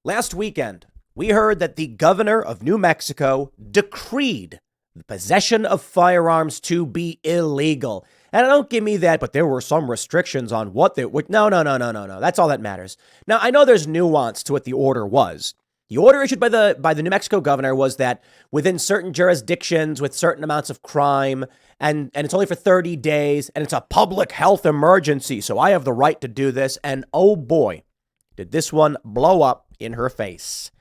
Last weekend, we heard that the governor of New Mexico decreed the possession of firearms to be illegal. And don't give me that, but there were some restrictions on what they would. No. That's all that matters. Now, I know there's nuance to what the order was. The order issued by the New Mexico governor was that within certain jurisdictions with certain amounts of crime, and it's only for 30 days, and it's a public health emergency, so I have the right to do this. And oh boy, did this one blow up in her face.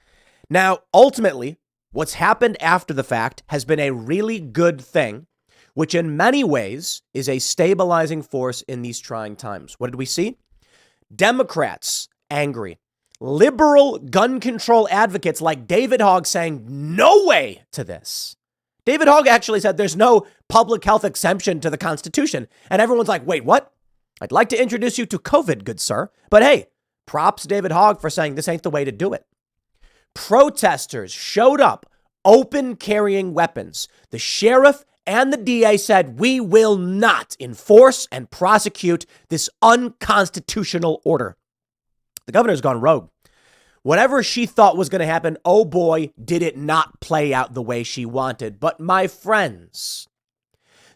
Now, ultimately, what's happened after the fact has been a really good thing, which in many ways is a stabilizing force in these trying times. What did we see? Democrats angry. Liberal gun control advocates like David Hogg saying no way to this. David Hogg actually said there's no public health exemption to the Constitution. And everyone's like, wait, what? I'd like to introduce you to COVID, good sir. But hey, props David Hogg for saying this ain't the way to do it. Protesters showed up, open carrying weapons. The sheriff and the DA said, we will not enforce and prosecute this unconstitutional order. The governor's gone rogue. Whatever she thought was going to happen, oh boy, did it not play out the way she wanted. But my friends,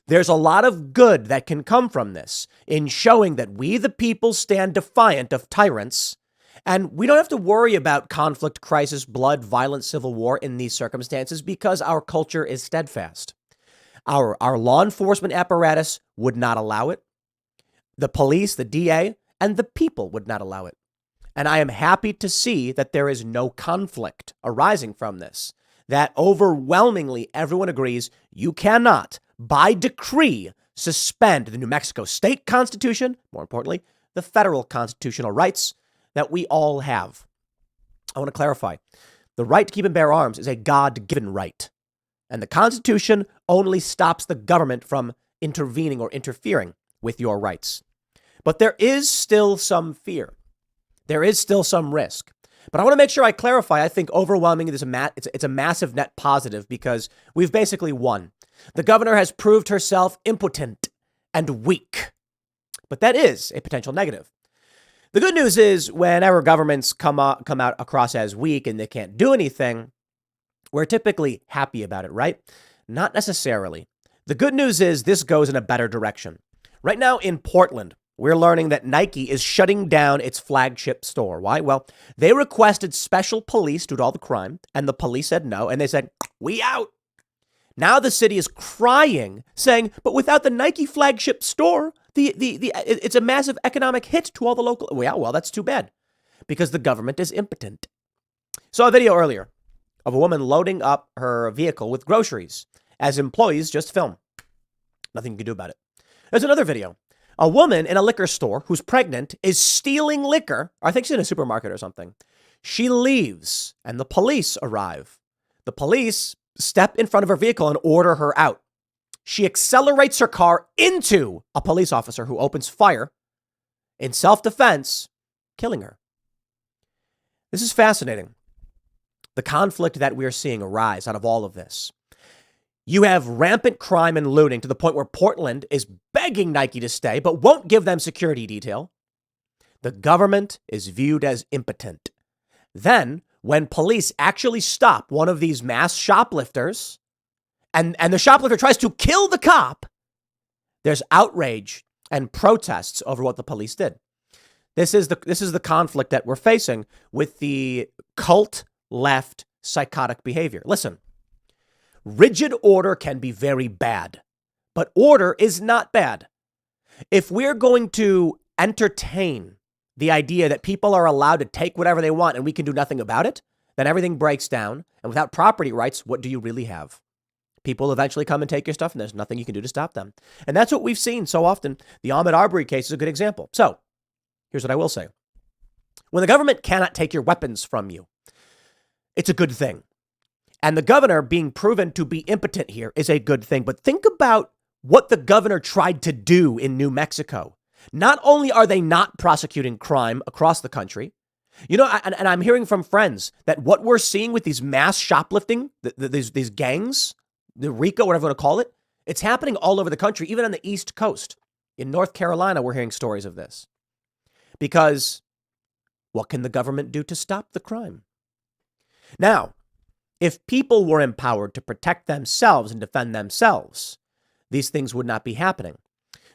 there's a lot of good that can come from this in showing that we, the people, stand defiant of tyrants. And we don't have to worry about conflict, crisis, blood, violence, civil war in these circumstances because our culture is steadfast. Our law enforcement apparatus would not allow it. The police, the DA, and the people would not allow it. And I am happy to see that there is no conflict arising from this, that overwhelmingly everyone agrees you cannot, by decree, suspend the New Mexico state constitution, more importantly, the federal constitutional rights that we all have. I want to clarify. The right to keep and bear arms is a God-given right. And the Constitution only stops the government from intervening or interfering with your rights. But there is still some fear. There is still some risk. But I want to make sure I clarify. I think overwhelmingly it's a massive net positive because we've basically won. The governor has proved herself impotent and weak. But that is a potential negative. The good news is whenever governments come out across as weak and they can't do anything, we're typically happy about it, right? Not necessarily. The good news is this goes in a better direction. Right now in Portland, we're learning that Nike is shutting down its flagship store. Why? Well, they requested special police to do all the crime, and the police said no, and they said, we out. Now the city is crying, saying, but without the Nike flagship store, it's a massive economic hit to all the local. Well, that's too bad because the government is impotent. Saw a video earlier of a woman loading up her vehicle with groceries as employees just film. Nothing you can do about it. There's another video. A woman in a liquor store who's pregnant is stealing liquor. I think she's in a supermarket or something. She leaves and the police arrive. The police step in front of her vehicle and order her out. She accelerates her car into a police officer who opens fire in self-defense, killing her. This is fascinating. The conflict that we're seeing arise out of all of this. You have rampant crime and looting to the point where Portland is begging Nike to stay, but won't give them security detail. The government is viewed as impotent. Then, when police actually stop one of these mass shoplifters, and the shoplifter tries to kill the cop, there's outrage and protests over what the police did. This is the conflict that we're facing with the cult left psychotic behavior. Listen. Rigid order can be very bad, but order is not bad. If we're going to entertain the idea that people are allowed to take whatever they want and we can do nothing about it, then everything breaks down. And without property rights, what do you really have? People eventually come and take your stuff and there's nothing you can do to stop them. And that's what we've seen so often. The Ahmaud Arbery case is a good example. So here's what I will say. When the government cannot take your weapons from you, it's a good thing. And the governor being proven to be impotent here is a good thing. But think about what the governor tried to do in New Mexico. Not only are they not prosecuting crime across the country, you know, and I'm hearing from friends that what we're seeing with these mass shoplifting, these gangs, the RICO, whatever you want to call it, it's happening all over the country, even on the East Coast. In North Carolina, we're hearing stories of this. Because what can the government do to stop the crime? Now, if people were empowered to protect themselves and defend themselves, these things would not be happening.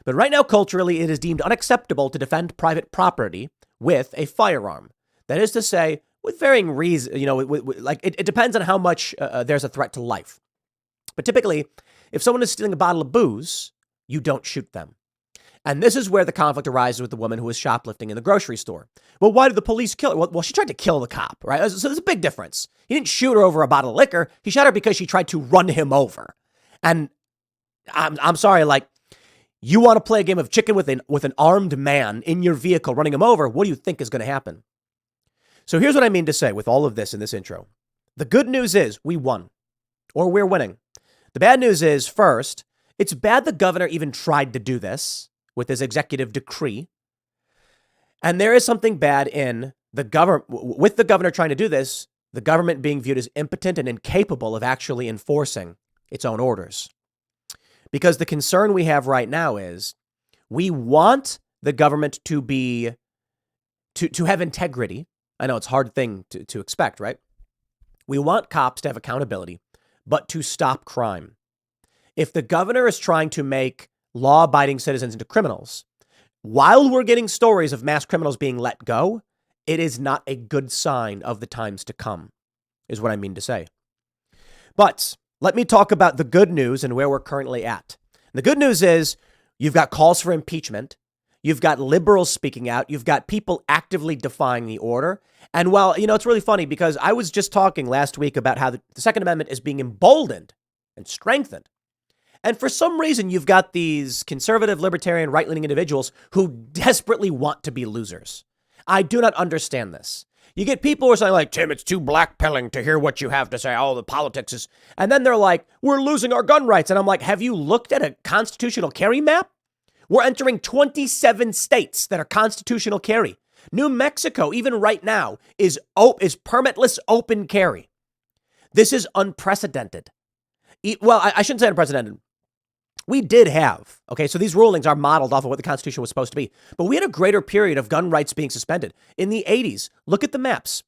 But right now, culturally, it is deemed unacceptable to defend private property with a firearm. That is to say, with varying reasons, it depends on how much there's a threat to life. But typically, if someone is stealing a bottle of booze, you don't shoot them. And this is where the conflict arises with the woman who was shoplifting in the grocery store. Well, why did the police kill her? Well, she tried to kill the cop, right? So there's a big difference. He didn't shoot her over a bottle of liquor. He shot her because she tried to run him over. And I'm sorry, you want to play a game of chicken with an armed man in your vehicle running him over, what do you think is going to happen? So here's what I mean to say with all of this in this intro. The good news is we won, or we're winning. The bad news is, first, it's bad the governor even tried to do this with his executive decree. And there is something bad in the government, with the governor trying to do this, the government being viewed as impotent and incapable of actually enforcing its own orders. Because the concern we have right now is we want the government to have integrity. I know it's a hard thing to expect, right? We want cops to have accountability, but to stop crime. If the governor is trying to make law-abiding citizens into criminals, while we're getting stories of mass criminals being let go, it is not a good sign of the times to come, is what I mean to say. But let me talk about the good news and where we're currently at. The good news is you've got calls for impeachment. You've got liberals speaking out. You've got people actively defying the order. And while, it's really funny because I was just talking last week about how the Second Amendment is being emboldened and strengthened. And for some reason, you've got these conservative, libertarian, right-leaning individuals who desperately want to be losers. I do not understand this. You get people who are saying like, Tim, it's too blackpilling to hear what you have to say. Oh, the politics is. And then they're like, we're losing our gun rights. And I'm like, have you looked at a constitutional carry map? We're entering 27 states that are constitutional carry. New Mexico, even right now, is permitless open carry. This is unprecedented. Well, I shouldn't say unprecedented. We did have, so these rulings are modeled off of what the Constitution was supposed to be. But we had a greater period of gun rights being suspended. In the 80s, look at the maps.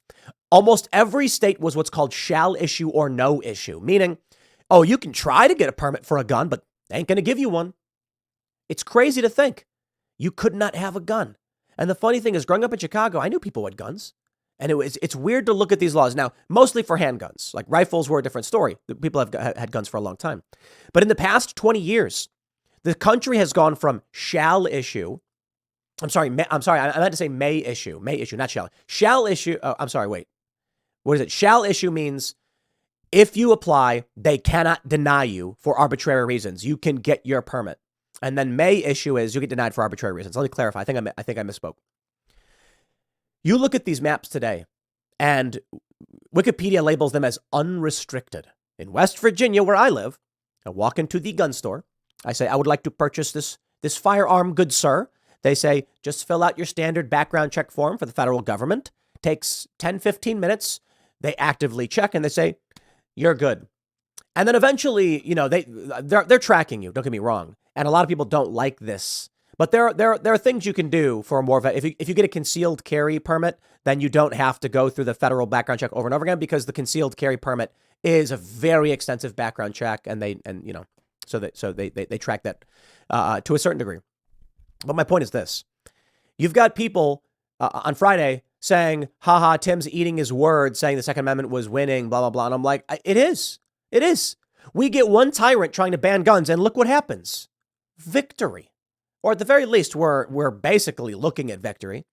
Almost every state was what's called shall issue or no issue, meaning, you can try to get a permit for a gun, but they ain't going to give you one. It's crazy to think you could not have a gun. And the funny thing is, growing up in Chicago, I knew people with guns. And it's weird to look at these laws now, mostly for handguns. Like rifles were a different story. People have had guns for a long time. But in the past 20 years, the country has gone from shall issue. I meant to say may issue, not shall. Shall issue. Oh, I'm sorry, wait. What is it? Shall issue means if you apply, they cannot deny you for arbitrary reasons. You can get your permit. And then may issue is you get denied for arbitrary reasons. Let me clarify. I think I misspoke. You look at these maps today, and Wikipedia labels them as unrestricted. In West Virginia, where I live, I walk into the gun store. I say, I would like to purchase this firearm, good sir. They say, just fill out your standard background check form for the federal government. Takes 10, 15 minutes. They actively check, and they say, you're good. And then eventually, they're tracking you. Don't get me wrong. And a lot of people don't like this. But there are things you can do for more of a, if you get a concealed carry permit, then you don't have to go through the federal background check over and over again, because the concealed carry permit is a very extensive background check, and they track that to a certain degree. But my point is this: you've got people on Friday saying, "Ha, Tim's eating his word, saying the Second Amendment was winning, blah blah blah," and I'm like, it is. We get one tyrant trying to ban guns, and look what happens: victory. Or at the very least, we're basically looking at victory.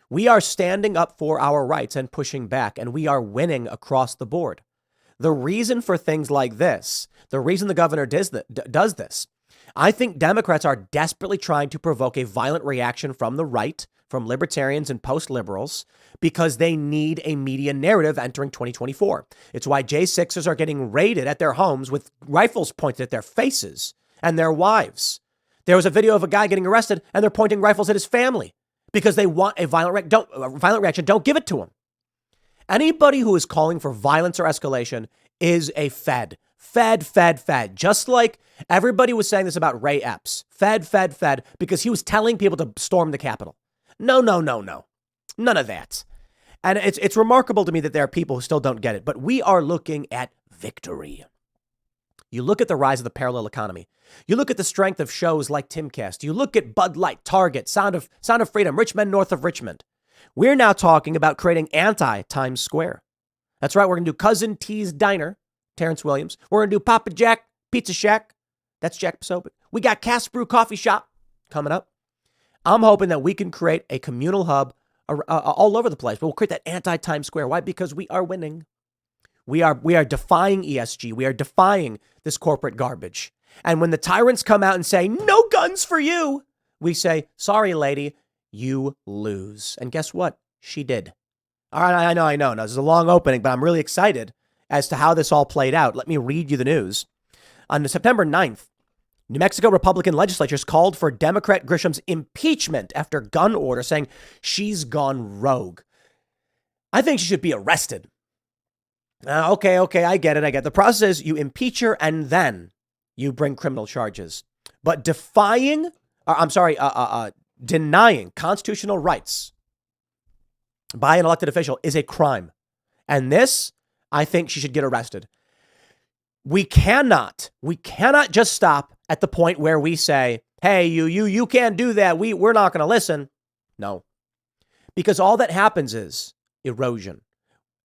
We are standing up for our rights and pushing back, and we are winning across the board. The reason for things like this, the reason the governor does this, I think Democrats are desperately trying to provoke a violent reaction from the right, from libertarians and post-liberals, because they need a media narrative entering 2024. It's why J6ers are getting raided at their homes with rifles pointed at their faces and their wives. There was a video of a guy getting arrested, and they're pointing rifles at his family because they want a violent reaction. Don't give it to them. Anybody who is calling for violence or escalation is a Fed. Fed. Just like everybody was saying this about Ray Epps. Fed, because he was telling people to storm the Capitol. No. None of that. And it's remarkable to me that there are people who still don't get it, but we are looking at victory. You look at the rise of the parallel economy. You look at the strength of shows like Timcast. You look at Bud Light, Target, Sound of Freedom, Rich Men North of Richmond. We're now talking about creating anti-Times Square. That's right. We're going to do Cousin T's Diner, Terrence Williams. We're going to do Papa Jack Pizza Shack. That's Jack Posobiec. We got Cass Brew Coffee Shop coming up. I'm hoping that we can create a communal hub all over the place. But we'll create that anti-Times Square. Why? Because we are winning. We are defying ESG. We are defying this corporate garbage. And when the tyrants come out and say, no guns for you, we say, sorry, lady, you lose. And guess what? She did. All right, I know. Now, this is a long opening, but I'm really excited as to how this all played out. Let me read you the news. On September 9th, New Mexico Republican legislatures called for Democrat Grisham's impeachment after gun order, saying she's gone rogue. I think she should be arrested. Okay, I get it. The process is you impeach her and then you bring criminal charges. But denying constitutional rights by an elected official is a crime. And this, I think she should get arrested. We cannot just stop at the point where we say, hey, you can't do that. We're not going to listen. No, because all that happens is erosion.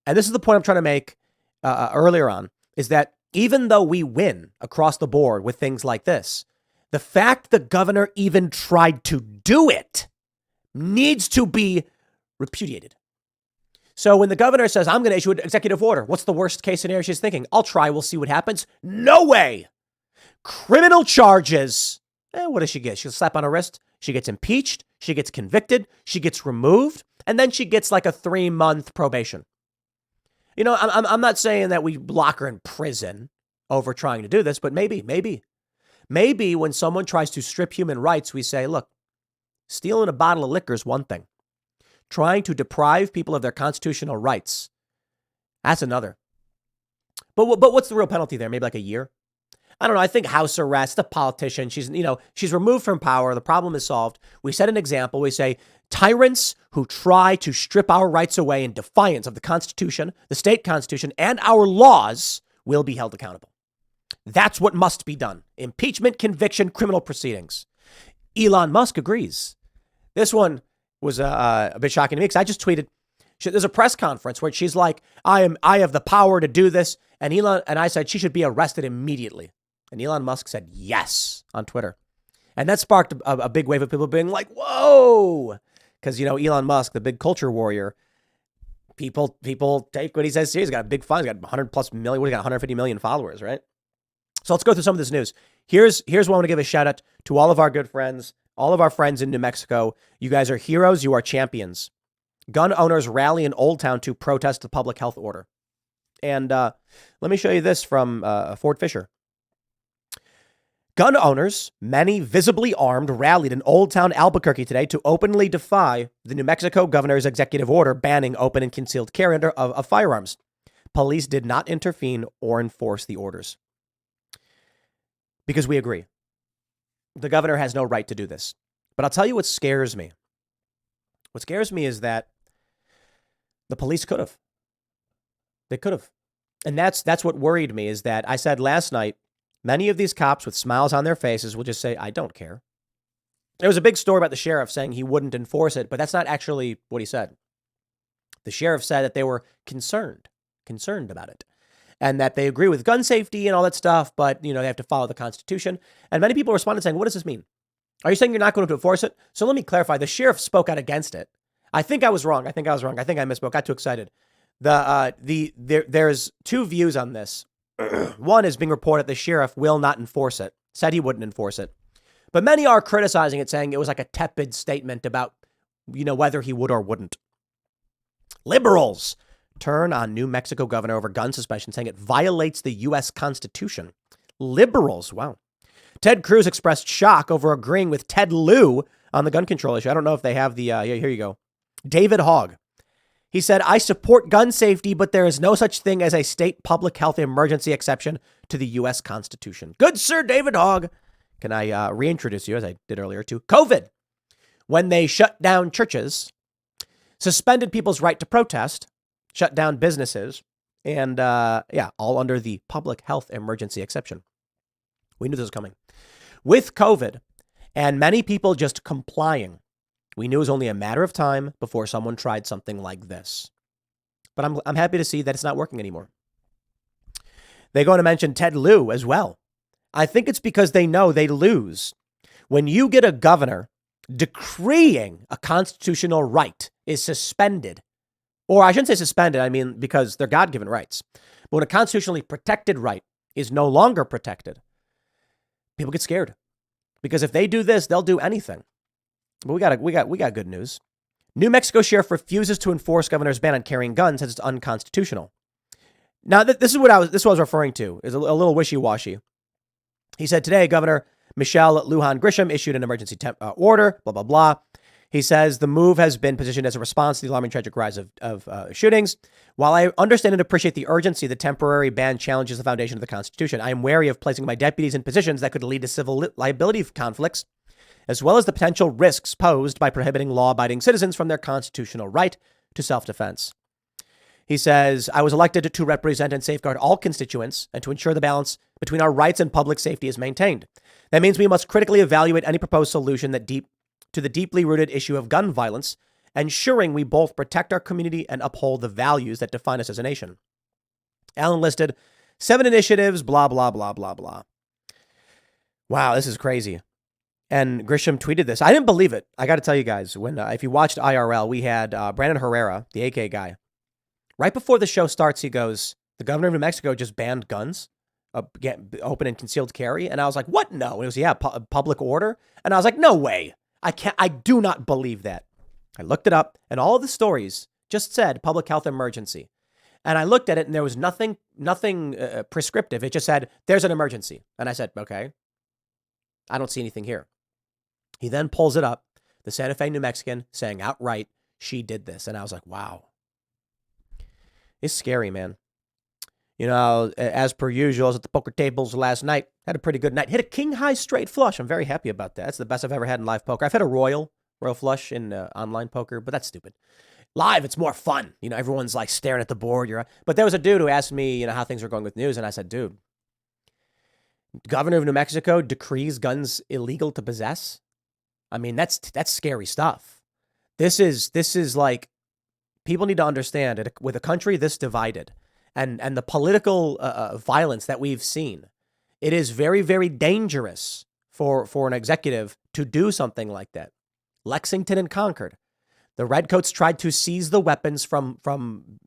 And this is the point I'm trying to make earlier on, is that even though we win across the board with things like this, the fact the governor even tried to do it needs to be repudiated. So when the governor says, I'm going to issue an executive order, what's the worst case scenario she's thinking? I'll try. We'll see what happens. No way. Criminal charges. What does she get? She'll slap on her wrist. She gets impeached. She gets convicted. She gets removed. And then she gets like a 3-month probation. You know, I'm not saying that we lock her in prison over trying to do this, but maybe when someone tries to strip human rights, we say, look, stealing a bottle of liquor is one thing. Trying to deprive people of their constitutional rights, that's another. But what's the real penalty there? Maybe like a year? I don't know. I think house arrest, a politician, she's removed from power. The problem is solved. We set an example. We say tyrants who try to strip our rights away in defiance of the Constitution, the state constitution, and our laws will be held accountable. That's what must be done. Impeachment, conviction, criminal proceedings. Elon Musk agrees. This one was a bit shocking to me because I just tweeted, there's a press conference where she's like, I have the power to do this. And I said she should be arrested immediately. And Elon Musk said yes on Twitter. And that sparked a big wave of people being like, whoa, because, Elon Musk, the big culture warrior, people take what he says seriously. He's got a big fund. He's got 100+ million. He's got 150 million followers, right? So let's go through some of this news. Here's what I want to give a shout out to all of our good friends, all of our friends in New Mexico. You guys are heroes. You are champions. Gun owners rally in Old Town to protest the public health order. And let me show you this from Fort Fisher. Gun owners, many visibly armed, rallied in Old Town Albuquerque today to openly defy the New Mexico governor's executive order banning open and concealed carry of firearms. Police did not intervene or enforce the orders. Because we agree. The governor has no right to do this. But I'll tell you what scares me. What scares me is that the police could have. They could have. And that's what worried me, is that I said last night, many of these cops with smiles on their faces will just say, I don't care. There was a big story about the sheriff saying he wouldn't enforce it, but that's not actually what he said. The sheriff said that they were concerned about it, and that they agree with gun safety and all that stuff, but, they have to follow the Constitution. And many people responded saying, what does this mean? Are you saying you're not going to enforce it? So let me clarify. The sheriff spoke out against it. I think I was wrong. I think I misspoke. Got too excited. There's two views on this. One is being reported the sheriff will not enforce it, said he wouldn't enforce it. But many are criticizing it, saying it was like a tepid statement about, whether he would or wouldn't. Liberals turn on New Mexico governor over gun suspension, saying it violates the U.S. Constitution. Liberals, wow. Ted Cruz expressed shock over agreeing with Ted Lieu on the gun control issue. I don't know if they have the, here you go. David Hogg. He said, I support gun safety, but there is no such thing as a state public health emergency exception to the U.S. Constitution. Good sir, David Hogg. Can I reintroduce you, as I did earlier, to COVID? When they shut down churches, suspended people's right to protest, shut down businesses, and all under the public health emergency exception. We knew this was coming. With COVID and many people just complying, we knew it was only a matter of time before someone tried something like this. But I'm happy to see that it's not working anymore. They're going to mention Ted Lieu as well. I think it's because they know they lose. When you get a governor decreeing a constitutional right is suspended, or I shouldn't say suspended, I mean, because they're God-given rights. But when a constitutionally protected right is no longer protected, people get scared. Because if they do this, they'll do anything. But we got good news. New Mexico sheriff refuses to enforce governor's ban on carrying guns, says it's unconstitutional. Now, this is what I was referring to, is a little wishy-washy. He said today, Governor Michelle Lujan Grisham issued an emergency order, blah, blah, blah. He says the move has been positioned as a response to the alarming tragic rise of shootings. While I understand and appreciate the urgency, the temporary ban challenges the foundation of the Constitution. I am wary of placing my deputies in positions that could lead to civil liability conflicts, as well as the potential risks posed by prohibiting law-abiding citizens from their constitutional right to self-defense. He says, I was elected to represent and safeguard all constituents and to ensure the balance between our rights and public safety is maintained. That means we must critically evaluate any proposed solution to the deeply rooted issue of gun violence, ensuring we both protect our community and uphold the values that define us as a nation. Allen listed 7 initiatives, blah, blah, blah, blah, blah. Wow, this is crazy. And Grisham tweeted this. I didn't believe it. I got to tell you guys, when if you watched IRL, we had Brandon Herrera, the AK guy. Right before the show starts, he goes, the governor of New Mexico just banned guns, open and concealed carry. And I was like, what? No. And it was, public order. And I was like, no way. I do not believe that. I looked it up and all of the stories just said public health emergency. And I looked at it and there was nothing prescriptive. It just said, there's an emergency. And I said, okay, I don't see anything here. He then pulls it up, the Santa Fe New Mexican saying outright, she did this. And I was like, wow. It's scary, man. You know, as per usual, I was at the poker tables last night. Had a pretty good night. Hit a king high straight flush. I'm very happy about that. That's the best I've ever had in live poker. I've had a royal flush in online poker, but that's stupid. Live, it's more fun. You know, everyone's like staring at the board. But there was a dude who asked me, you know, how things were going with news. And I said, dude, governor of New Mexico decrees guns illegal to possess. I mean, that's scary stuff. This is like, people need to understand it with a country this divided and the political violence that we've seen. It is very, very dangerous for an executive to do something like that. Lexington and Concord. The Redcoats tried to seize the weapons from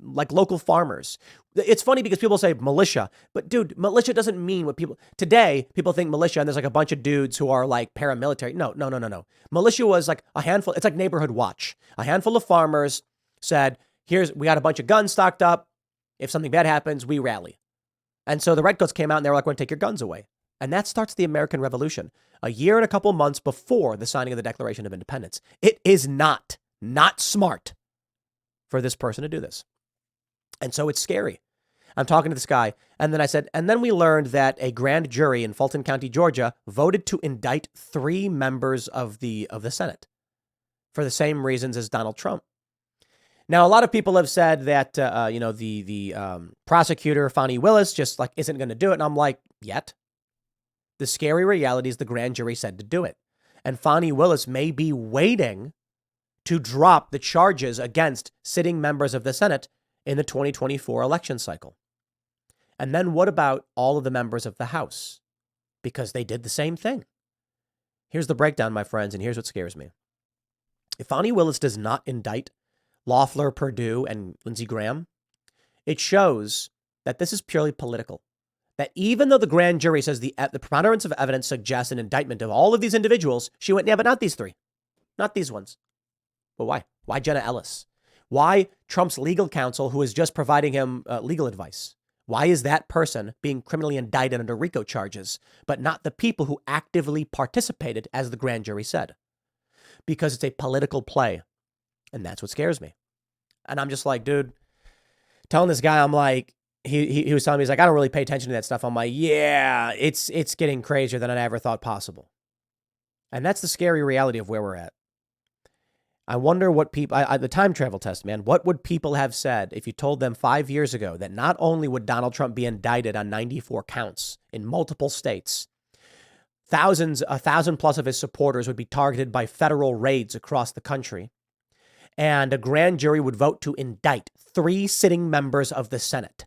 like local farmers. It's funny because people say militia, but dude, militia doesn't mean what today people think militia and there's like a bunch of dudes who are like paramilitary. No. Militia was like a handful. It's like neighborhood watch. A handful of farmers said, we got a bunch of guns stocked up. If something bad happens, we rally. And so the Redcoats came out and they were like, we're going to take your guns away. And that starts the American Revolution a year and a couple months before the signing of the Declaration of Independence. It is not smart for this person to do this. And so it's scary. I'm talking to this guy. And then I said, and then we learned that a grand jury in Fulton County, Georgia, voted to indict 3 members of the Senate for the same reasons as Donald Trump. Now, a lot of people have said that, the prosecutor, Fani Willis, just like isn't going to do it. And I'm like, yet. The scary reality is the grand jury said to do it. And Fani Willis may be waiting to drop the charges against sitting members of the Senate in the 2024 election cycle. And then what about all of the members of the House? Because they did the same thing. Here's the breakdown, my friends, and here's what scares me. If Fani Willis does not indict Loeffler, Perdue, and Lindsey Graham, it shows that this is purely political. That even though the grand jury says the preponderance of evidence suggests an indictment of all of these individuals, she went, yeah, but not these 3. Not these ones. But why? Why Jenna Ellis? Why Trump's legal counsel, who is just providing him legal advice? Why is that person being criminally indicted under RICO charges, but not the people who actively participated, as the grand jury said? Because it's a political play. And that's what scares me. And I'm just like, dude, telling this guy, I'm like, he was telling me, he's like, I don't really pay attention to that stuff. I'm like, yeah, it's getting crazier than I ever thought possible. And that's the scary reality of where we're at. I wonder what people, the time travel test, man, what would people have said if you told them 5 years ago that not only would Donald Trump be indicted on 94 counts in multiple states, a thousand plus of his supporters would be targeted by federal raids across the country, and a grand jury would vote to indict 3 sitting members of the Senate.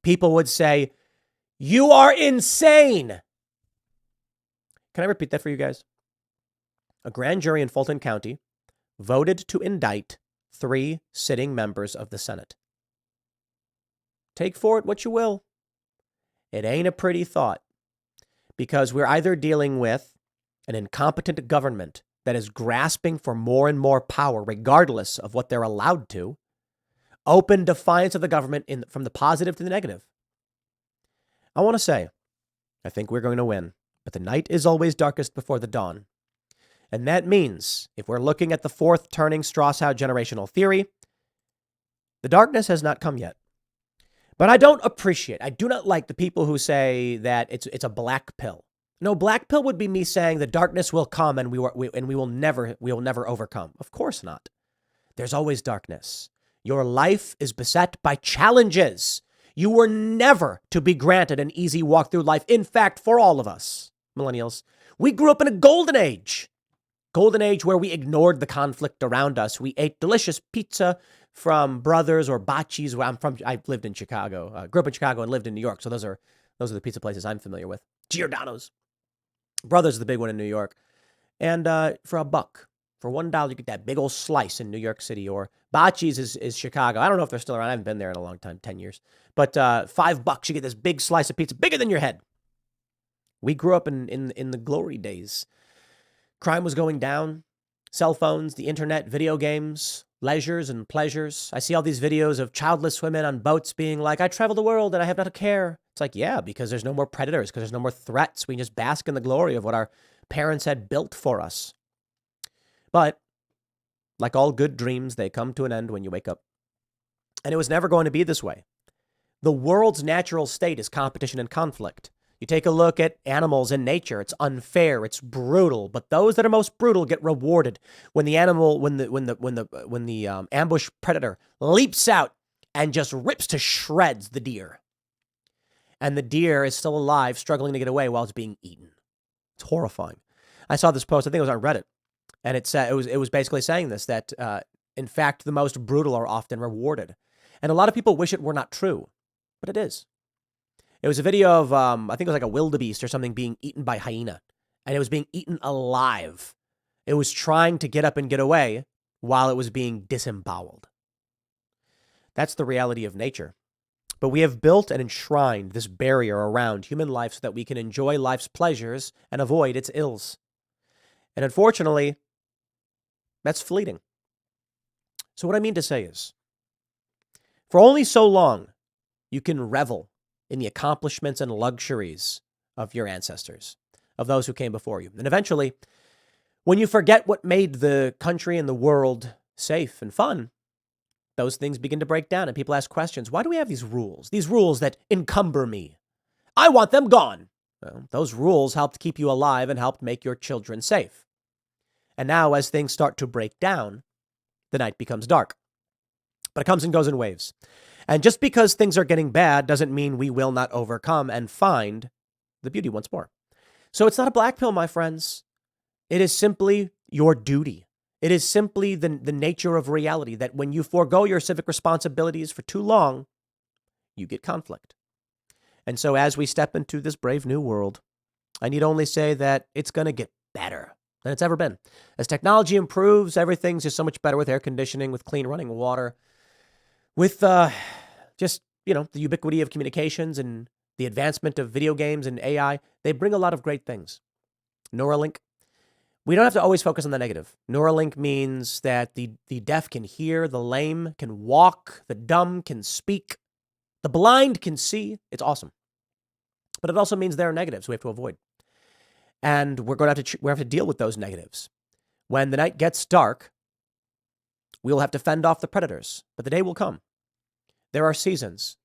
People would say, "You are insane." Can I repeat that for you guys? A grand jury in Fulton County voted to indict 3 sitting members of the Senate. Take for it what you will. It ain't a pretty thought, because we're either dealing with an incompetent government that is grasping for more and more power, regardless of what they're allowed to, open defiance of the government from the positive to the negative. I want to say, I think we're going to win, but the night is always darkest before the dawn. And that means, if we're looking at the 4th turning Strauss-Howe generational theory, the darkness has not come yet. But I do not like the people who say that it's a black pill. No, black pill would be me saying the darkness will come and we will never overcome. Of course not. There's always darkness. Your life is beset by challenges. You were never to be granted an easy walk through life. In fact, for all of us, millennials, we grew up in a golden age. Golden age where we ignored the conflict around us. We ate delicious pizza from Brothers or Bocce's. I lived in Chicago, grew up in Chicago and lived in New York. So those are the pizza places I'm familiar with. Giordano's. Brothers is the big one in New York. And for $1, for $1, you get that big old slice in New York City. Or Bocce's is Chicago. I don't know if they're still around. I haven't been there in a long time, 10 years. But $5, you get this big slice of pizza, bigger than your head. We grew up in the glory days. Crime was going down, cell phones, the internet, video games, leisures and pleasures. I see all these videos of childless women on boats being like, I travel the world and I have not a care. It's like, yeah, because there's no more predators, because there's no more threats. We just bask in the glory of what our parents had built for us. But like all good dreams, they come to an end when you wake up. And it was never going to be this way. The world's natural state is competition and conflict. You take a look at animals in nature. It's unfair. It's brutal. But those that are most brutal get rewarded when the ambush predator leaps out and just rips to shreds the deer. And the deer is still alive, struggling to get away while it's being eaten. It's horrifying. I saw this post. I think it was on Reddit, and it was basically saying this, that in fact the most brutal are often rewarded, and a lot of people wish it were not true, but it is. It was a video of, I think it was like a wildebeest or something being eaten by hyena, and it was being eaten alive. It was trying to get up and get away while it was being disemboweled. That's the reality of nature. But we have built and enshrined this barrier around human life so that we can enjoy life's pleasures and avoid its ills. And unfortunately, that's fleeting. So what I mean to say is, for only so long, you can revel in the accomplishments and luxuries of your ancestors, of those who came before you. And eventually, when you forget what made the country and the world safe and fun, those things begin to break down and people ask questions. Why do we have these rules that encumber me? I want them gone. Well, those rules helped keep you alive and helped make your children safe. And now as things start to break down, the night becomes dark. But it comes and goes in waves. And just because things are getting bad doesn't mean we will not overcome and find the beauty once more. So it's not a black pill, my friends. It is simply your duty. It is simply the nature of reality that when you forego your civic responsibilities for too long, you get conflict. And so as we step into this brave new world, I need only say that it's going to get better than it's ever been. As technology improves, everything's just so much better with air conditioning, with clean running water, with just, the ubiquity of communications and the advancement of video games and AI. They bring a lot of great things. Neuralink. We don't have to always focus on the negative. Neuralink means that the deaf can hear, the lame can walk, the dumb can speak, the blind can see. It's awesome. But it also means there are negatives we have to avoid. And we're going to have to deal with those negatives. When the night gets dark, we'll have to fend off the predators, but the day will come. There are seasons.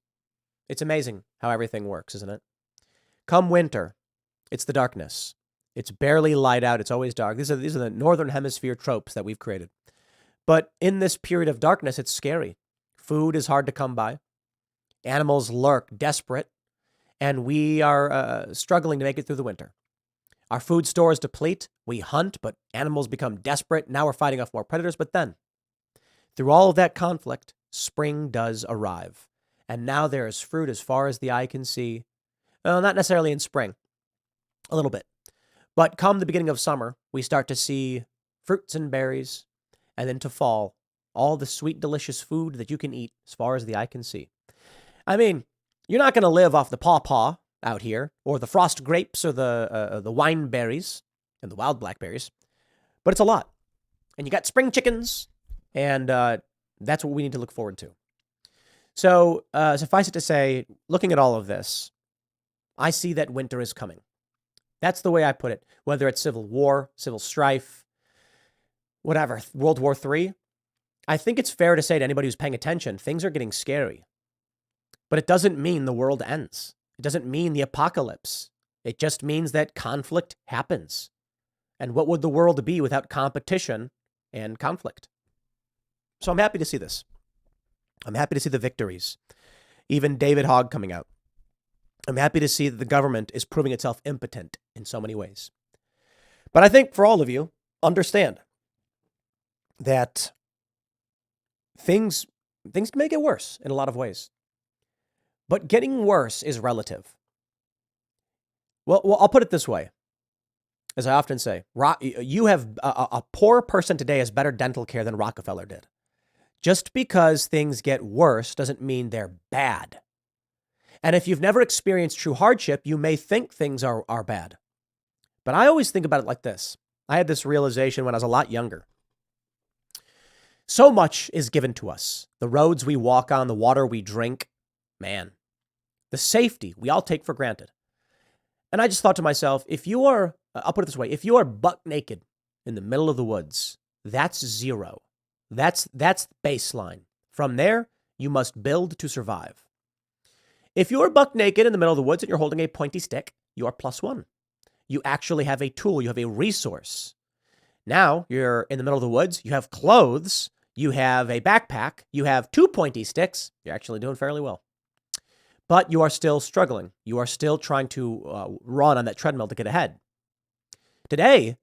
It's amazing how everything works, isn't it? Come winter, it's the darkness. It's barely light out. It's always dark. These are the northern hemisphere tropes that we've created. But in this period of darkness, it's scary. Food is hard to come by. Animals lurk desperate, and we are struggling to make it through the winter. Our food stores deplete. We hunt, but animals become desperate. Now we're fighting off more predators. But then, through all of that conflict, spring does arrive. And now there is fruit as far as the eye can see. Well, not necessarily in spring, a little bit. But come the beginning of summer, we start to see fruits and berries. And then to fall, all the sweet, delicious food that you can eat as far as the eye can see. I mean, you're not going to live off the pawpaw out here, or the frost grapes, or the wine berries, and the wild blackberries. But it's a lot. And you got spring chickens, and that's what we need to look forward to. So suffice it to say, looking at all of this, I see that winter is coming. That's the way I put it. Whether it's civil war, civil strife, whatever, World War III, I think it's fair to say to anybody who's paying attention, things are getting scary. But it doesn't mean the world ends. It doesn't mean the apocalypse. It just means that conflict happens. And what would the world be without competition and conflict? So I'm happy to see this. I'm happy to see the victories. Even David Hogg coming out. I'm happy to see that the government is proving itself impotent in so many ways. But I think for all of you, understand that things may get worse in a lot of ways. But getting worse is relative. Well, I'll put it this way. As I often say, you have a poor person today has better dental care than Rockefeller did. Just because things get worse doesn't mean they're bad. And if you've never experienced true hardship, you may think things are bad. But I always think about it like this. I had this realization when I was a lot younger. So much is given to us. The roads we walk on, the water we drink, man, the safety we all take for granted. And I just thought to myself, I'll put it this way, if you are buck naked in the middle of the woods, that's zero. That's baseline. From there, you must build to survive. If you're buck naked in the middle of the woods and you're holding a pointy stick, you are +1. You actually have a tool. You have a resource. Now you're in the middle of the woods. You have clothes. You have a backpack. You have 2 pointy sticks. You're actually doing fairly well. But you are still struggling. You are still trying to run on that treadmill to get ahead. Today,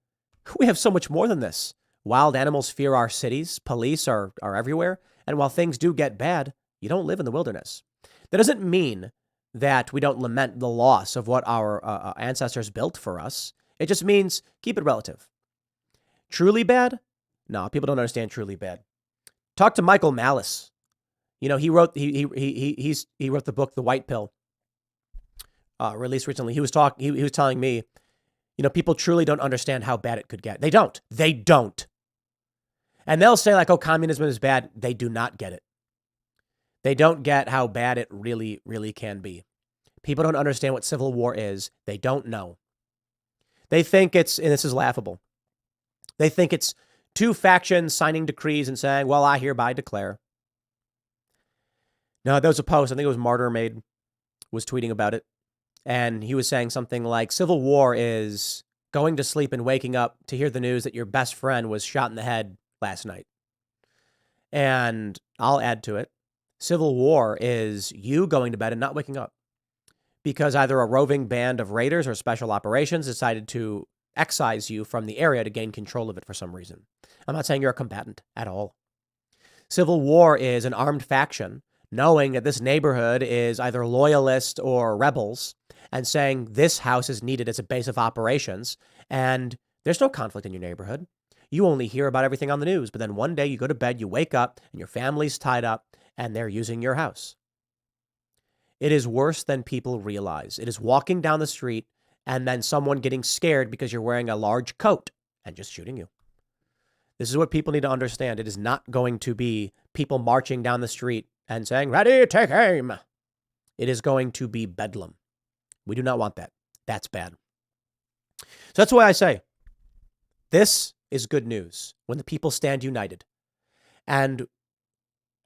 we have so much more than this. Wild animals fear our cities. Police are everywhere. And while things do get bad, you don't live in the wilderness. That doesn't mean that we don't lament the loss of what our ancestors built for us. It just means keep it relative. Truly bad? No, people don't understand truly bad. Talk to Michael Malice. You know, he wrote the book The White Pill, released recently. He was telling me, you know, people truly don't understand how bad it could get. They don't. And they'll say like, oh, communism is bad. They do not get it. They don't get how bad it really, really can be. People don't understand what civil war is. They don't know. They think and this is laughable. They think it's 2 factions signing decrees and saying, well, I hereby declare. No, there was a post, I think it was Martyr Made, was tweeting about it. And he was saying something like, civil war is going to sleep and waking up to hear the news that your best friend was shot in the head last night. And I'll add to it. Civil war is you going to bed and not waking up because either a roving band of raiders or special operations decided to excise you from the area to gain control of it for some reason. I'm not saying you're a combatant at all. Civil war is an armed faction knowing that this neighborhood is either loyalist or rebels and saying this house is needed as a base of operations and there's no conflict in your neighborhood. You only hear about everything on the news, but then one day you go to bed, you wake up and your family's tied up and they're using your house. It is worse than people realize. It is walking down the street and then someone getting scared because you're wearing a large coat and just shooting you. This is what people need to understand. It is not going to be people marching down the street and saying, ready, take aim. It is going to be bedlam. We do not want that. That's bad. So that's why I say this is good news when the people stand united. And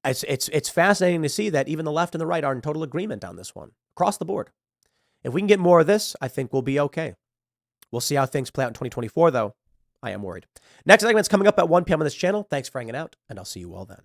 it's fascinating to see that even the left and the right are in total agreement on this one across the board. If we can get more of this, I think we'll be okay. We'll see how things play out in 2024, though. I am worried. Next segment's coming up at 1 p.m. on this channel. Thanks for hanging out, and I'll see you all then.